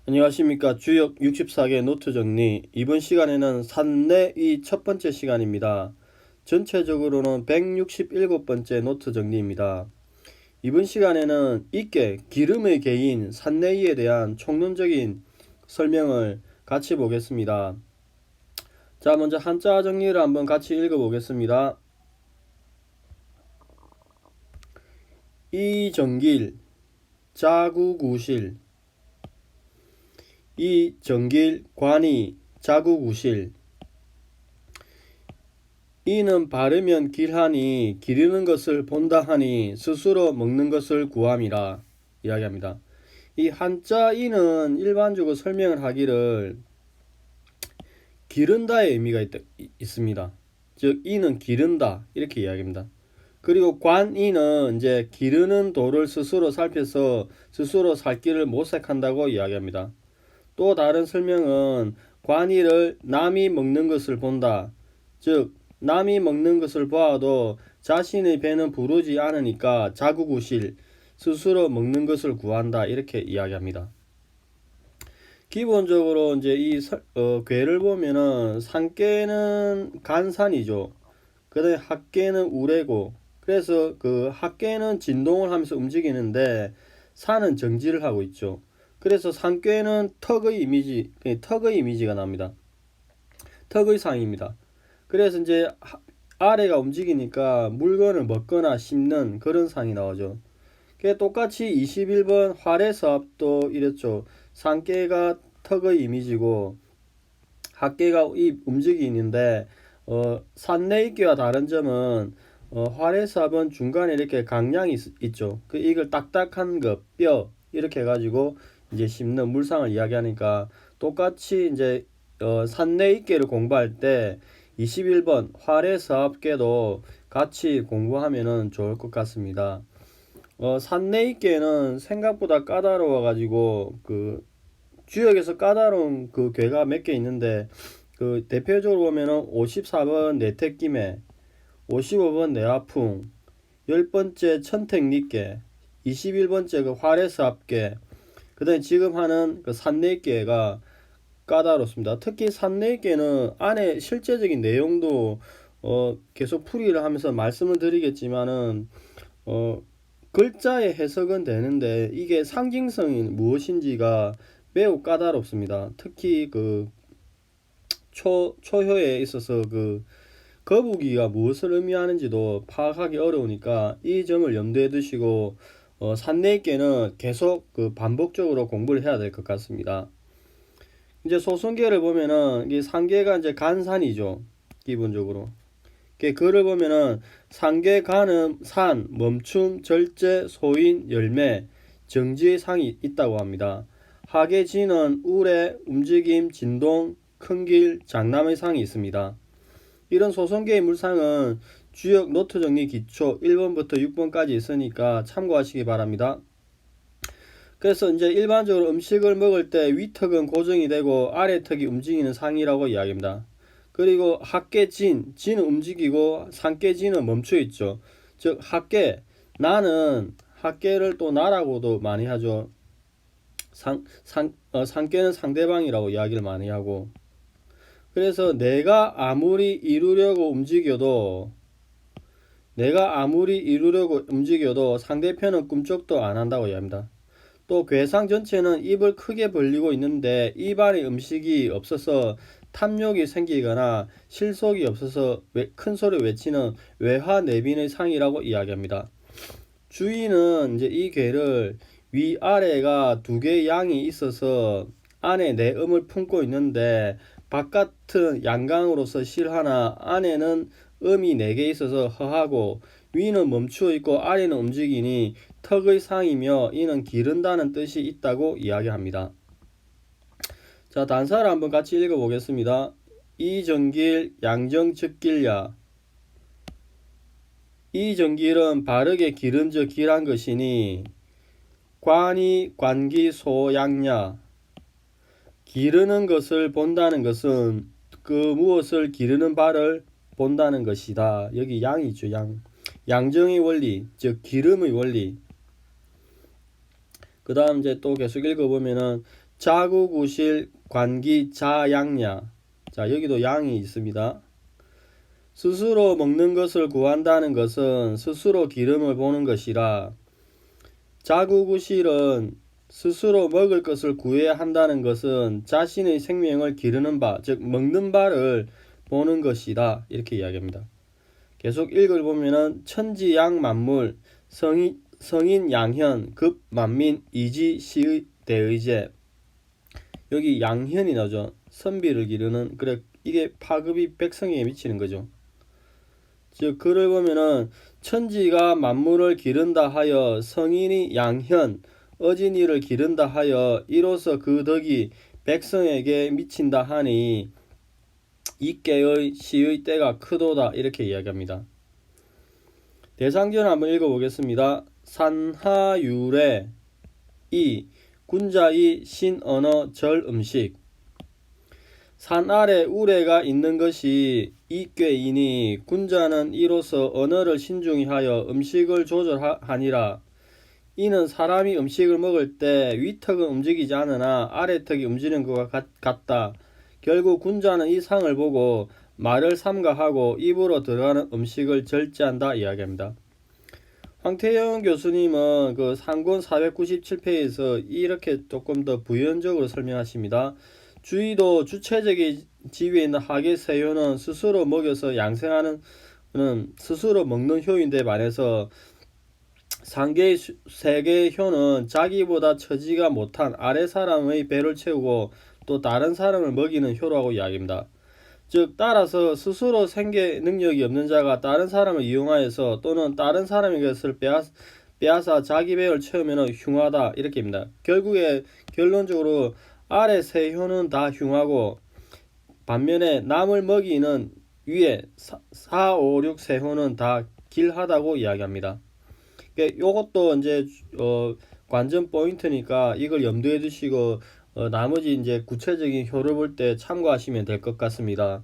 안녕하십니까. 주역 64개 노트 정리. 이번 시간에는 산내의 첫 번째 시간입니다. 전체적으로는 167번째 노트 정리입니다. 이번 시간에는 있게 기름의 개인 산내의에 대한 총론적인 설명을 같이 보겠습니다. 자, 먼저 한자 정리를 한번 같이 읽어보겠습니다. 이정길, 자구구실, 이정길, 관이, 자구구실. 이는 바르면 길하니 기르는 것을 본다 하니 스스로 먹는 것을 구함이라 이야기합니다. 이 한자 이는 일반적으로 설명을 하기를 기른다의 의미가 있습니다. 즉 이는 기른다 이렇게 이야기합니다. 그리고 관이는 이제 기르는 도를 스스로 살펴서 스스로 살 길을 모색한다고 이야기합니다. 또 다른 설명은 관이를 남이 먹는 것을 본다. 즉 남이 먹는 것을 보아도 자신의 배는 부르지 않으니까 자구구실 스스로 먹는 것을 구한다 이렇게 이야기합니다. 기본적으로 이제 이 괴를 보면은 산깨는 간산이죠. 그다음에 학깨는 우레고 그래서 그 학깨는 진동을 하면서 움직이는데 산은 정지를 하고 있죠. 그래서 산깨는 턱의 이미지가 납니다. 턱의 상입니다. 그래서 이제 아래가 움직이니까 물건을 먹거나 씹는 그런 상이 나오죠. 똑같이 21번 활해사업도 이랬죠. 상깨가 턱의 이미지고 학깨가 이 움직이는데 산내익계와 다른 점은 활해사업은 중간에 이렇게 강량이 있죠. 이걸 딱딱한 거, 뼈 이렇게 해가지고 이제 씹는 물상을 이야기하니까 똑같이 이제 산내익계를 공부할 때 21번 활해사업계도 같이 공부하면은 좋을 것 같습니다. 산내익계는 생각보다 까다로워가지고 그 주역에서 까다로운 그 괴가 몇 개 있는데 그 대표적으로 보면은 54번 내택김해, 55번 내화풍, 10번째 천택리계, 21번째 그 활해사업계, 그 다음에 지금 하는 그 산내익계가 까다롭습니다. 특히 산내익계는 안에 실제적인 내용도 계속 풀이를 하면서 말씀을 드리겠지만은 글자의 해석은 되는데 이게 상징성이 무엇인지가 매우 까다롭습니다. 특히 그 초효에 있어서 그 거북이가 무엇을 의미하는지도 파악하기 어려우니까 이 점을 염두에 두시고 산내익계는 계속 그 반복적으로 공부를 해야 될 것 같습니다. 이제 소승계를 보면은 이 상계가 이제 간산이죠. 기본적으로. 글을 보면은 상계 간은 산, 멈춤, 절제, 소인, 열매, 정지의 상이 있다고 합니다. 하계 진은 우레, 움직임, 진동, 큰 길, 장남의 상이 있습니다. 이런 소성계의 물상은 주역 노트 정리 기초 1번부터 6번까지 있으니까 참고하시기 바랍니다. 그래서 이제 일반적으로 음식을 먹을 때 위턱은 고정이 되고 아래턱이 움직이는 상이라고 이야기합니다. 그리고 학계진, 진은 움직이고 상계진은 멈춰 있죠. 즉 학계, 나는 학계를 또 나라고도 많이 하죠. 상계는 상대방이라고 이야기를 많이 하고. 그래서 내가 아무리 이루려고 움직여도 상대편은 꿈쩍도 안 한다고 이야기합니다. 또 괴상 전체는 입을 크게 벌리고 있는데 입 안에 음식이 없어서 탐욕이 생기거나 실속이 없어서 큰 소리 외치는 외화 내빈의 상이라고 이야기합니다. 주인은 이제 이 괴를 위아래가 두 개의 양이 있어서 안에 내음을 품고 있는데 바깥은 양강으로서 실하나 안에는 음이 4개 있어서 허하고 위는 멈추어 있고 아래는 움직이니 턱의 상이며 이는 기른다는 뜻이 있다고 이야기합니다. 자, 단사를 한번 같이 읽어보겠습니다. 이정길 양정측길야. 이정길은 바르게 기른즉 길한 것이니 관이 관기소양야. 기르는 것을 본다는 것은 그 무엇을 기르는 바를 본다는 것이다. 여기 양이죠. 양정의 원리, 즉 기름의 원리. 그 다음 이제 또 계속 읽어보면은 자구구실 관기 자양야. 자, 여기도 양이 있습니다. 스스로 먹는 것을 구한다는 것은 스스로 기름을 보는 것이라, 자구구실은 스스로 먹을 것을 구해야 한다는 것은 자신의 생명을 기르는 바, 즉 먹는 바를 보는 것이다. 이렇게 이야기합니다. 계속 읽어보면은 천지양 만물 성인 양현 급 만민 이지 시의 대의제. 여기 양현이 나오죠. 선비를 기르는. 그래, 이게 파급이 백성에게 미치는 거죠. 즉 글을 보면은 천지가 만물을 기른다 하여 성인이 양현 어진이를 기른다 하여 이로써 그 덕이 백성에게 미친다 하니 이께의 시의 때가 크도다. 이렇게 이야기합니다. 대상전 한번 읽어보겠습니다. 산하유래 이 군자이 신언어 절음식. 산 아래 우레가 있는 것이 이꾀이니 군자는 이로써 언어를 신중히 하여 음식을 조절하니라. 이는 사람이 음식을 먹을 때 위턱은 움직이지 않으나 아래턱이 움직이는 것과 같다. 결국 군자는 이 상을 보고 말을 삼가하고 입으로 들어가는 음식을 절제한다 이야기합니다. 황태영 교수님은 그 상권 497페이지에서 이렇게 조금 더 부연적으로 설명하십니다. 주의도 주체적인 지위에 있는 학의 세효는 스스로 먹여서 양생하는 스스로 먹는 효인데 반해서 상계의 세계의 효는 자기보다 처지가 못한 아래 사람의 배를 채우고 또 다른 사람을 먹이는 효라고 이야기합니다. 즉 따라서 스스로 생계 능력이 없는 자가 다른 사람을 이용하여서 또는 다른 사람의 것을 빼앗아 자기 배를 채우면 흉하다 이렇게입니다. 결국에 결론적으로 아래 세 효는 다 흉하고 반면에 남을 먹이는 위에 4, 5, 6 세 효는 다 길하다고 이야기합니다. 요것도 이제 관전 포인트니까 이걸 염두에 두시고 나머지 이제 구체적인 효를 볼 때 참고하시면 될 것 같습니다.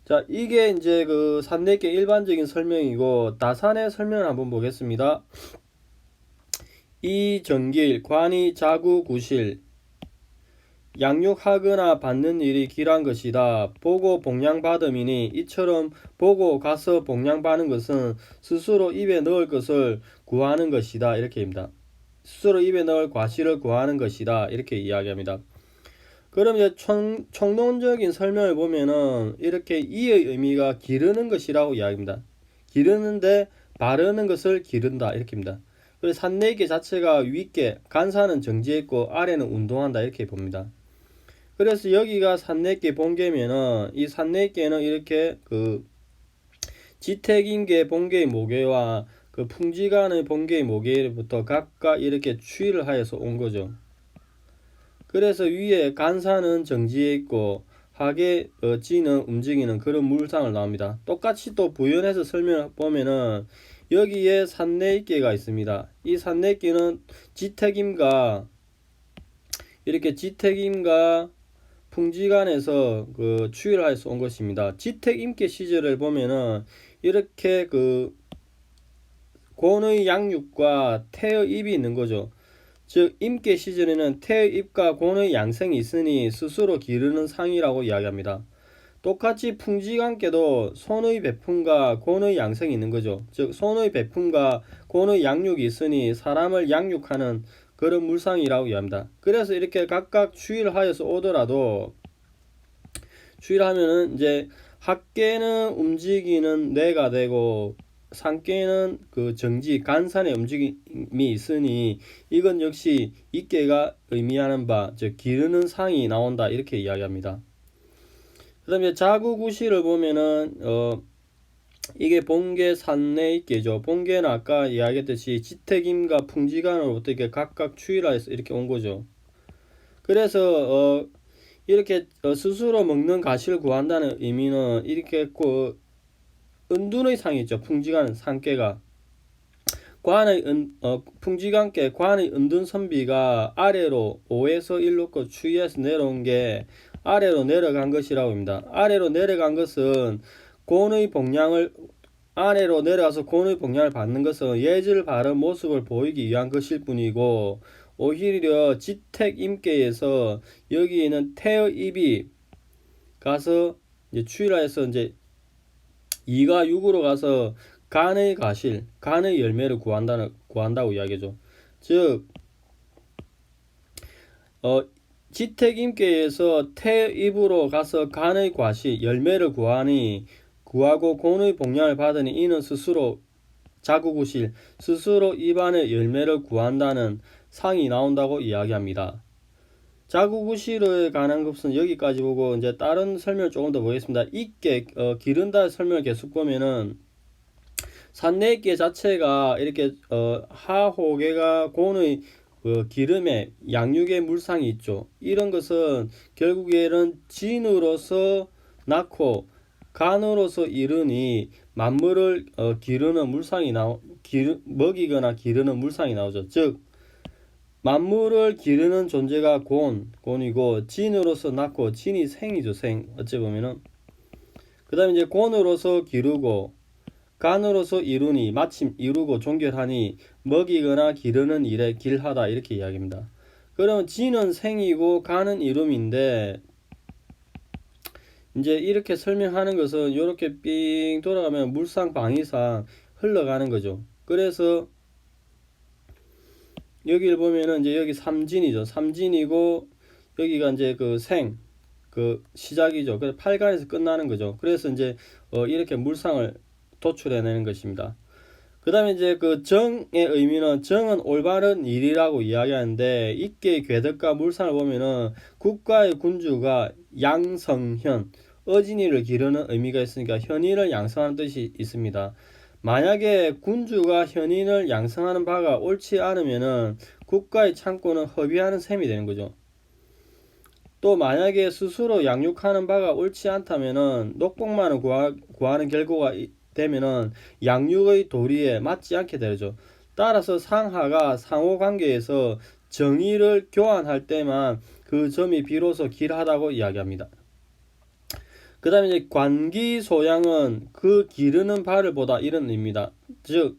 자, 이게 이제 그 산내계 일반적인 설명이고 다산의 설명을 한번 보겠습니다. 이정길 관이 자구 구실 양육하거나 받는 일이 길한 것이다. 보고 복양받음이니 이처럼 보고 가서 복양받는 것은 스스로 입에 넣을 것을 구하는 것이다. 이렇게입니다. 스스로 입에 넣을 과실을 구하는 것이다. 이렇게 이야기합니다. 그럼 이제 총론적인 설명을 보면은 이렇게 이의 의미가 기르는 것이라고 이야기합니다. 기르는데 바르는 것을 기른다. 이렇게입니다. 그래서 산내계 자체가 윗계 간사는 정지했고 아래는 운동한다. 이렇게 봅니다. 그래서 여기가 산내계 본계면은 이 산내계는 이렇게 그 지택임계 본계의 모계와 그 풍지간의 본계의 모계부터 각각 이렇게 추이를 하여서 온 거죠. 그래서 위에 간사는 정지해 있고 하계 지는 움직이는 그런 물상을 나옵니다. 똑같이 또 부연해서 설명을 보면은 여기에 산내계가 있습니다. 이 산내계는 지택임과 이렇게 지택임과 풍지간에서 그 추이를 하여서 온 것입니다. 지택임계 시절을 보면은 이렇게 그 곤의 양육과 태의 입이 있는 거죠. 즉 임계 시절에는 태의 입과 곤의 양생이 있으니 스스로 기르는 상이라고 이야기합니다. 똑같이 풍지간께도 손의 배품과 곤의 양생이 있는 거죠. 즉 손의 배품과 곤의 양육이 있으니 사람을 양육하는 그런 물상이라고 이야기합니다. 그래서 이렇게 각각 추이를 하여서 오더라도 추이를 하면은 이제 학계는 움직이는 뇌가 되고 상계는 그 정지 간산의 움직임이 있으니 이건 역시 이계가 의미하는 바 즉 기르는 상이 나온다 이렇게 이야기합니다. 그 다음에 자구구시를 보면은 이게 본계 산내있계죠. 본계는 아까 이야기했듯이 지택임과 풍지간으로부터 이렇게 각각 추이라 해서 이렇게 온 거죠. 그래서 이렇게 스스로 먹는 가시를 구한다는 의미는 이렇게 그 은둔의 상이죠. 풍지간 상계가 관의 풍지간께 관의 은둔 선비가 아래로 5에서 1로 추이해서 내려온 게 아래로 내려간 것이라고 합니다. 아래로 내려간 것은 곤의 복량을 아래로 내려가서 곤의 복량을 받는 것은 예절 바른 모습을 보이기 위한 것일 뿐이고 오히려 지택임계에서 여기 있는 태의 입이 가서 이제 추이라해서 이제 2가 6으로 가서 간의 가실, 간의 열매를 구한다고 이야기죠. 즉, 지택임계에서 태입으로 가서 간의 과실, 열매를 구하고 곤의 복량을 받으니 이는 스스로 자구구실, 스스로 입안의 열매를 구한다는 상이 나온다고 이야기합니다. 자구구실에 관한 것은 여기까지 보고 이제 다른 설명을 조금 더 보겠습니다. 있게 기른다 설명을 계속 보면은 산내계 자체가 이렇게 하호계가 곤의 기름에 양육의 물상이 있죠. 이런 것은 결국에는 진으로서 낳고 간으로서 이르니 만물을 기르는 물상이 먹이거나 기르는 물상이 나오죠. 즉 만물을 기르는 존재가 곤이고 진으로서 낳고 진이 생이죠. 생. 어찌 보면은 그 다음에 이제 곤으로서 기르고 간으로서 이루니 마침 이루고 종결하니 먹이거나 기르는 일에 길하다 이렇게 이야기합니다. 그러면 진은 생이고 간은 이름인데 이제 이렇게 설명하는 것은 이렇게 삥 돌아가면 물상 방위상 흘러가는 거죠. 그래서 여기를 보면은 이제 여기 삼진이죠. 삼진이고 여기가 이제 그 시작이죠. 그래서 팔간에서 끝나는 거죠. 그래서 이제 이렇게 물상을 도출해내는 것입니다. 그 다음에 이제 그 정의 의미는 정은 올바른 일이라고 이야기하는데 이께 궤덕과 물상을 보면은 국가의 군주가 양성현 어진이를 기르는 의미가 있으니까 현인을 양성하는 뜻이 있습니다. 만약에 군주가 현인을 양성하는 바가 옳지 않으면은 국가의 창고는 허비하는 셈이 되는 거죠. 또 만약에 스스로 양육하는 바가 옳지 않다면은 녹복만을 구하는 결과가 되면은 양육의 도리에 맞지 않게 되죠. 따라서 상하가 상호관계에서 정의를 교환할 때만 그 점이 비로소 길하다고 이야기합니다. 그 다음에 이제 관기소양은 그 기르는 바를 보다 이런 의미입니다. 즉,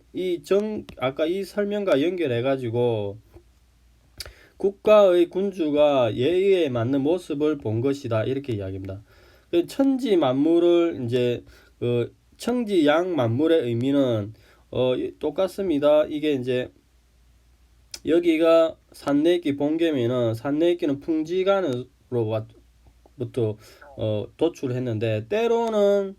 아까 이 설명과 연결해가지고 국가의 군주가 예의에 맞는 모습을 본 것이다. 이렇게 이야기합니다. 천지 만물을 이제, 청지양 만물의 의미는, 똑같습니다. 이게 이제, 여기가 산내기 본계면은 산내기는 풍지간으로부터 도출했는데 때로는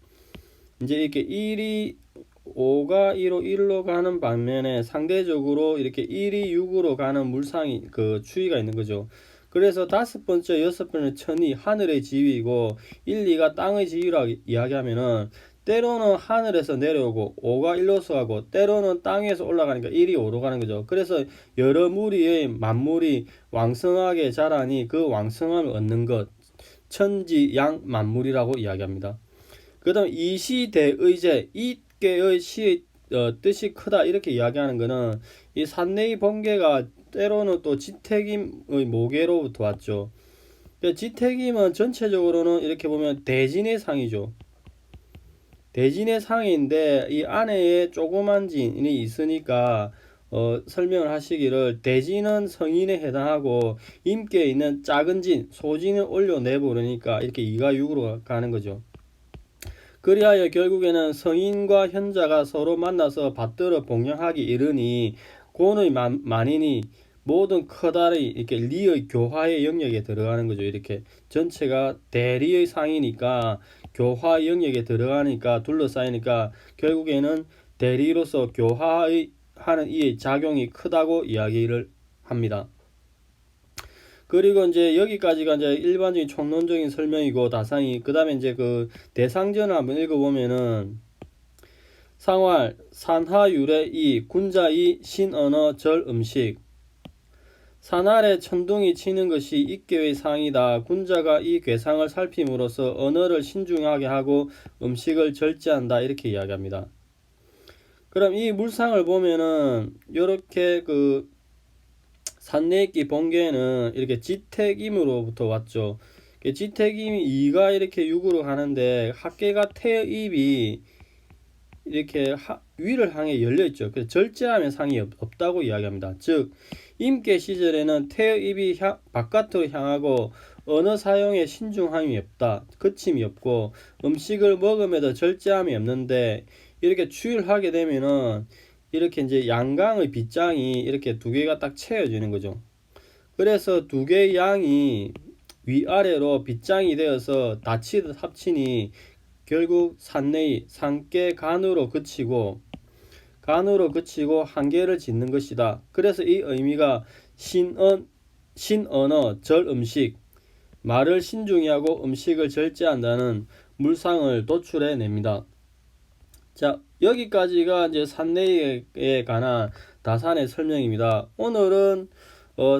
이제 이렇게 5가 2로 1로 가는 반면에 상대적으로 이렇게 1이 6으로 가는 물상이 추이가 있는 거죠. 그래서 5번째, 6번째 천이 하늘의 지위이고 1, 2가 땅의 지위라고 이야기하면은 때로는 하늘에서 내려오고 5가 1로서 가고 때로는 땅에서 올라가니까 1이 5로 가는 거죠. 그래서 여러 무리의 만물이 왕성하게 자라니 그 왕성함을 얻는 것 천지양 만물이라고 이야기합니다. 그 다음 이시대의제 이께의 시의 뜻이 크다 이렇게 이야기하는 것은 이 산내의 번개가 때로는 또 지택임의 모계로부터 왔죠. 지택임은 전체적으로는 이렇게 보면 대진의 상이죠. 대진의 상인데 이 안에 조그만 진이 있으니까 설명을 하시기를 대진은 성인에 해당하고 임계에 있는 작은 진, 소진을 올려내버리니까 이렇게 2가 6으로 가는 거죠. 그리하여 결국에는 성인과 현자가 서로 만나서 받들어 복령하기 이르니 곤의 만인이 모든 커다리 이렇게 리의 교화의 영역에 들어가는 거죠. 이렇게 전체가 대리의 상이니까 교화 영역에 들어가니까 둘러싸이니까 결국에는 대리로서 교화의 하는 이 작용이 크다고 이야기를 합니다. 그리고 이제 여기까지가 이제 일반적인 총론적인 설명이고 다상이 그 다음에 이제 그 대상전을 한번 읽어보면은 상활 산하유래 이 군자이 신언어 절 음식 산하에 천둥이 치는 것이 입계의 상이다. 군자가 이 괴상을 살핌으로써 언어를 신중하게 하고 음식을 절제한다. 이렇게 이야기합니다. 그럼 이 물상을 보면은 이렇게 그 산내기 번개는 이렇게 지택임으로부터 왔죠. 지택임이 2가 이렇게 6으로 가는데 합계가 태입이 이렇게 위를 향해 열려 있죠. 그래서 절제하면 상이 없다고 이야기합니다. 즉 임계 시절에는 태의 입이 바깥으로 향하고 언어 사용에 신중함이 없다. 그침이 없고 음식을 먹음에도 절제함이 없는데 이렇게 추율하게 되면은 이렇게 이제 양강의 빗장이 이렇게 두 개가 딱 채워지는 거죠. 그래서 두 개의 양이 위아래로 빗장이 되어서 닫히듯 합치니 결국 산내의 산께 간으로 그치고 한계를 짓는 것이다. 그래서 이 의미가 신언어 절음식, 말을 신중히 하고 음식을 절제한다는 물상을 도출해 냅니다. 자, 여기까지가 이제 산내에 관한 다산의 설명입니다. 오늘은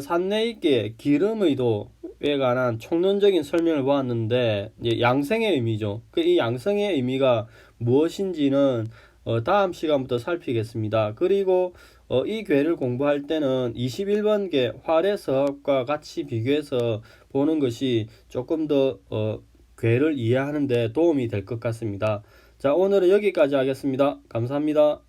산내익계 기름의 도에 관한 총론적인 설명을 보았는데 이제 양생의 의미죠. 이 양생의 의미가 무엇인지는 다음 시간부터 살피겠습니다. 그리고 이 괴를 공부할 때는 21번계 활해서과 같이 비교해서 보는 것이 조금 더 괴를 이해하는 데 도움이 될 것 같습니다. 자, 오늘은 여기까지 하겠습니다. 감사합니다.